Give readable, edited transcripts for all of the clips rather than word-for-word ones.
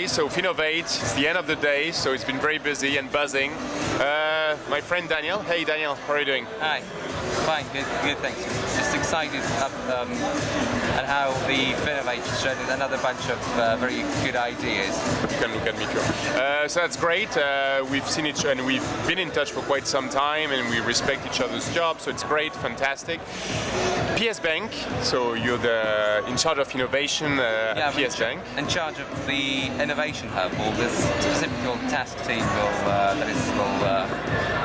Okay, so Finovate, it's the end of the day, so it's been very busy and buzzing. My friend Daniel. Hey Daniel, how are you doing? Hi. Fine, good, thanks. Just excited at how the Finovate showed another bunch of very good ideas. You can look at me too. So that's great. We've seen each and we've been in touch for quite some time, and we respect each other's jobs, so it's great, fantastic. PSBank, so you're in charge of innovation at PSBank. In charge of the innovation hub, or this specific task team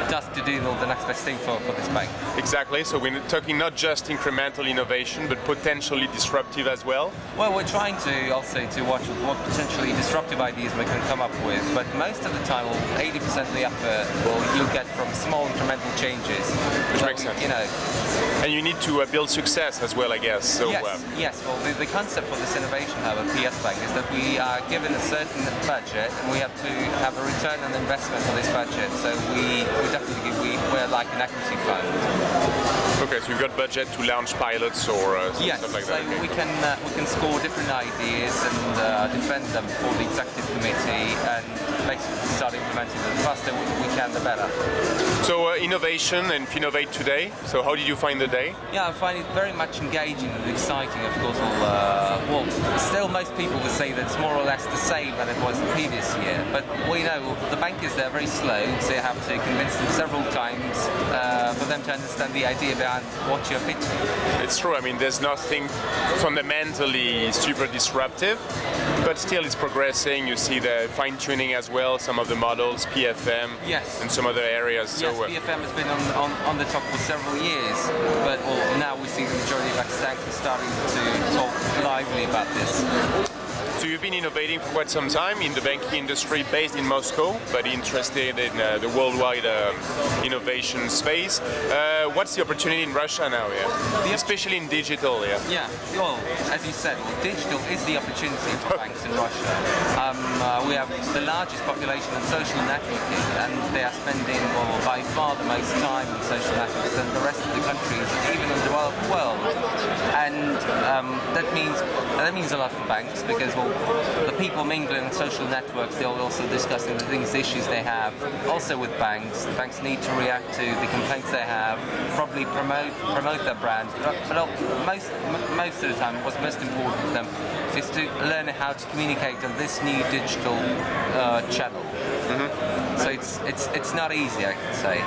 just to do the next best thing for this bank. Exactly, so we're talking not just incremental innovation, but potentially disruptive as well. Well, we're trying to also watch what potentially disruptive ideas we can come up with, but most of the time, 80% of the effort you'll get from small incremental changes. Which makes sense. You know. And you need to build success as well, I guess. So, yes. Well, the concept for this innovation hub at PSBank is that we are given a certain budget, and we have to have a return on investment on this budget. So we're like an equity fund. Okay, so you've got budget to launch pilots or stuff like that. So we can score different ideas and defend them for the executive committee, and basically start implementing them. The faster we can, the better. So innovation and Finovate today. So how did you find the day? Yeah, I find it very much engaging and exciting. Of course, still most people would say that it's more or less the same than it was the previous year. But we know the bankers, they're very slow, so you have to convince them several times for them to understand the idea behind what you're pitching. It's true. I mean, there's nothing fundamentally super disruptive, but still it's progressing. You see the fine-tuning as well, some of the models, PFM, and some other areas. Yes, PFM has been on the top for several years, but now we see the majority of banks starting to talk lively about this. So you've been innovating for quite some time in the banking industry based in Moscow, but interested in the worldwide innovation space. What's the opportunity in Russia now, especially in digital? Yeah, well, as you said, digital is the opportunity for banks in Russia. We have the largest population on social networking, and they are spending by far the most time on social networks than the rest of the countries, even in the developed world. And that means a lot for banks, because the people mingling in social networks, they're also discussing the issues they have. Also with banks, the banks need to react to the complaints they have, probably promote their brand. But most of the time, what's most important for them is to learn how to communicate on this new digital channel. So it's not easy, I can say.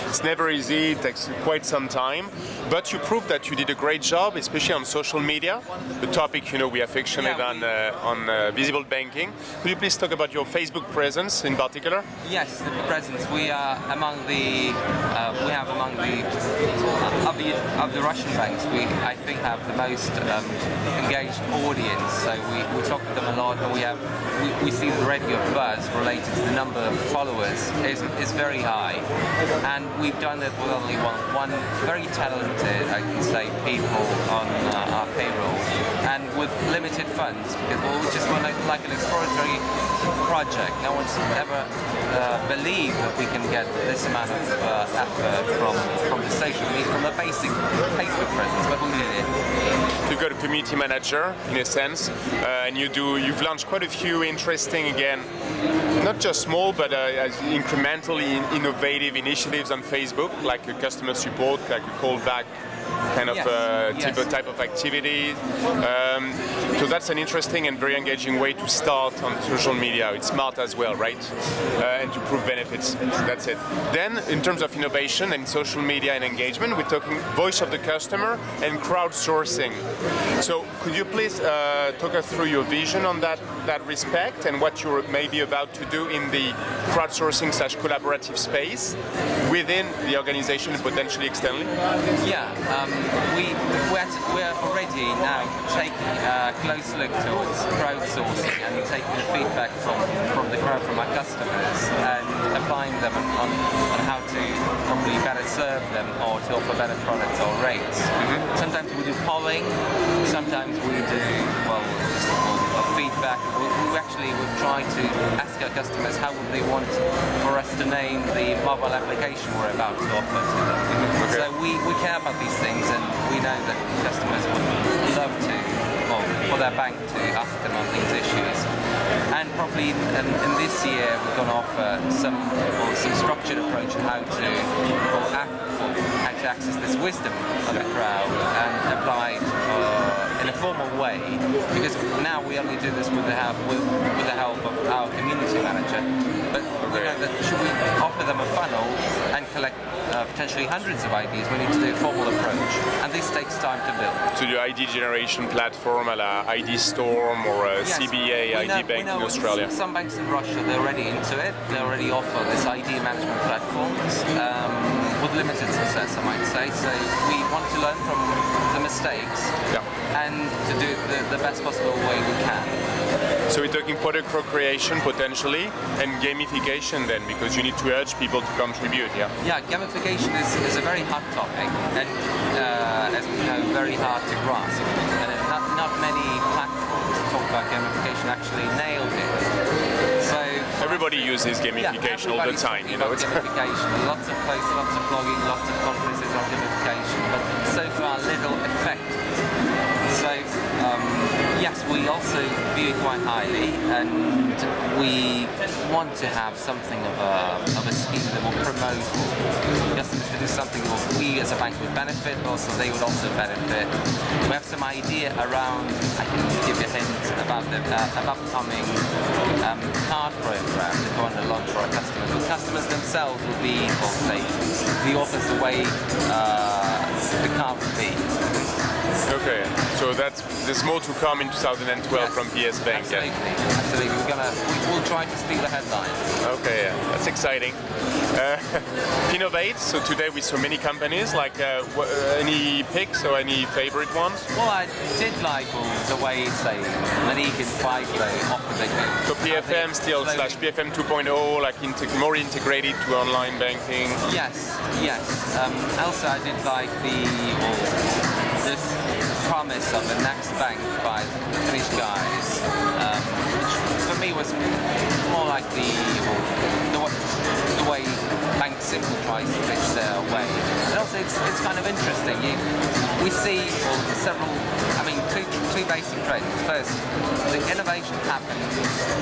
It's never easy. It takes quite some time. But you proved that you did a great job, especially on social media. The topic, we affectionate on visible banking. Could you please talk about your Facebook presence in particular? Yes, the presence. We are among the of the Russian banks. I think have the most engaged audience. So we talk to them a lot, and we see the rate of buzz related to the number of followers is very high, and we've done it with only one very talented, I can say, people on our payroll, and with limited funds, because we just want like an exploratory project. No one's ever believed that we can get this amount of effort from the social media, from the basic Facebook presence, but we did it. You've got a community manager, in a sense, and you've launched quite a few interesting, again, not just small, but incrementally innovative initiatives on Facebook, like a customer support, like a callback kind of type of activity. So that's an interesting and very engaging way to start on social media. It's smart as well, right? And to prove benefits. That's it. Then, in terms of innovation and social media and engagement, we're talking voice of the customer and crowdsourcing. So could you please talk us through your vision on that respect, and what you're maybe about to do in the crowdsourcing / collaborative space within the organization and potentially externally? Yeah, we're already now taking a close look towards crowdsourcing and taking the feedback from our customers and applying them on how to probably better serve them or to offer better products or rates. Sometimes we do polling, sometimes we do feedback. We've tried to ask our customers how would they want for us to name the mobile application we're about to offer to them. So we care about these things, and we know that customers would love to, for their bank to ask them on these issues. And probably in this year we're going to offer some structured approach on how to access this wisdom of the crowd and apply it in a formal way, because now we only do this with the help of our community manager, but we know that should we offer them a funnel and collect potentially hundreds of ideas, we need to do a formal approach, and this takes time to build. To the ID generation platform, a la ID Storm or a yes, CBA, ID Bank in Australia. Some banks in Russia, they're already into it. They already offer this ID management platforms with limited success, I might say. So we want to learn from the mistakes and to do it the best possible way we can. So we're talking product co-creation potentially and gamification then, because you need to urge people to contribute, yeah? Yeah, gamification is a very hot topic and as we know, very hard to grasp. And not many platforms that talk about gamification actually nailed it. So everybody uses gamification all the time, you know. Gamification, lots of posts, lots of blogging, lots of conferences on gamification, but so far little effect. So yes, we also view it quite highly, and we want to have something of a scheme that will promote customers to do something that we as a bank would benefit, but also they would also benefit. We have some idea around, I can give you a hint about the upcoming card program to go on the launch for our customers. The customers themselves will be, or say, the authors the way the card would be. Okay, so there's more to come in 2012 from PSBank. Absolutely, absolutely. We'll try to steal the headlines. Okay, that's exciting. Innovate. So today we saw many companies. Like any picks or any favorite ones? Well, I did like the way say Monique and Fido offer the game. So PFM still slash PFM 2.0, like more integrated to online banking. Yes, yes. Also, I did like this promise of the next bank by the Finnish guys, which for me was more like the way Bank Simple tries to pitch their way. And also it's kind of interesting. We see two basic trends. First, the innovation happens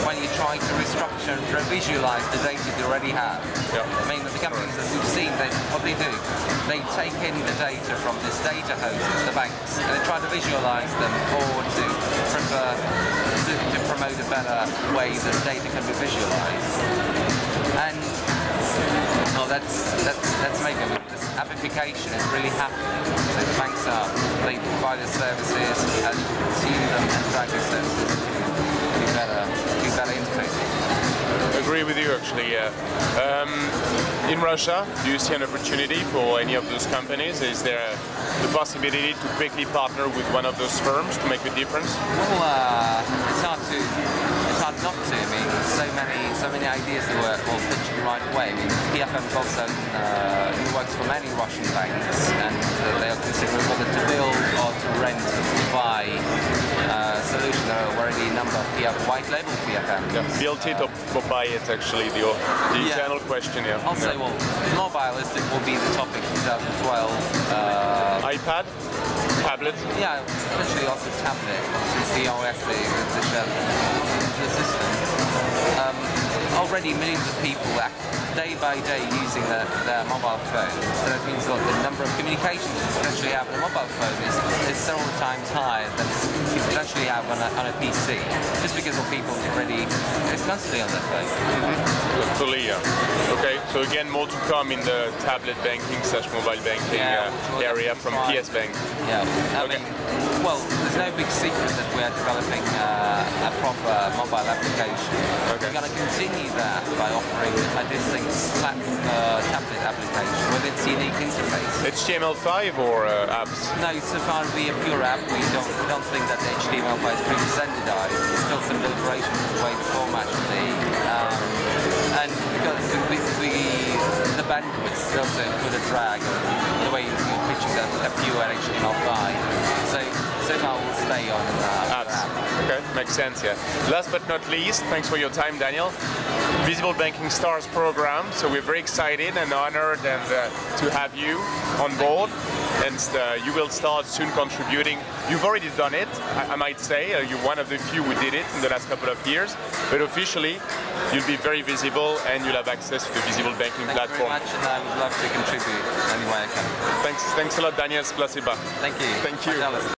when you try to restructure and revisualize the data you already have. Yeah. I mean, the companies that we've seen, what they do, they take in the data from this data houses, the banks, and they try to visualize them or to promote a better way this data can be visualized. And that's making this appification is really happening. So the banks they provide the services and consume them and track the services to do better interfaces. I agree with you actually. In Russia, do you see an opportunity for any of those companies? Is there the possibility to quickly partner with one of those firms to make a difference? Well, it's hard not to. I mean, so many ideas that were all pitched right away. I mean, PFM is also in the works for many Russian banks, and they are considering whether to build or to rent or to buy solution. There are already a number of white label PFM. Yeah, build it or buy it, actually, the eternal question. Yeah. Also, well, mobile will be the topic 2012. iPad? Tablet? Yeah, especially also tablet, since the OS, the system. Already millions of people day by day using their mobile phone. So that means that the number of communications you potentially have on a mobile phone is several times higher than you potentially have on a PC. Just because of people already is constantly on their phone. Totally, yeah. Okay, so again, more to come in the tablet banking / mobile banking area from PSBank. Yeah, I mean, well, there's no big secret that we are developing a proper mobile application. Okay. We're going to continue that by offering a distinct tablet application with its unique interface. HTML5 or apps? No, so far it'll be a pure app. We don't think that the HTML5 is pretty standardized. There's still some deliberation with the way the format should be. And because the bandwidth is also with a drag, the way you're pitching a pure HTML5. So far we'll stay on apps. Okay, makes sense, yeah. Last but not least, thanks for your time, Daniel. Visible Banking Stars program. So we're very excited and honored and to have you on board. And you will start soon contributing. You've already done it, I might say. You're one of the few who did it in the last couple of years. But officially, you'll be very visible and you'll have access to the Visible Banking platform. Thank you very much, and I would love to contribute any way I can. Thanks a lot, Daniel Splaseba. Thank you. Thank you.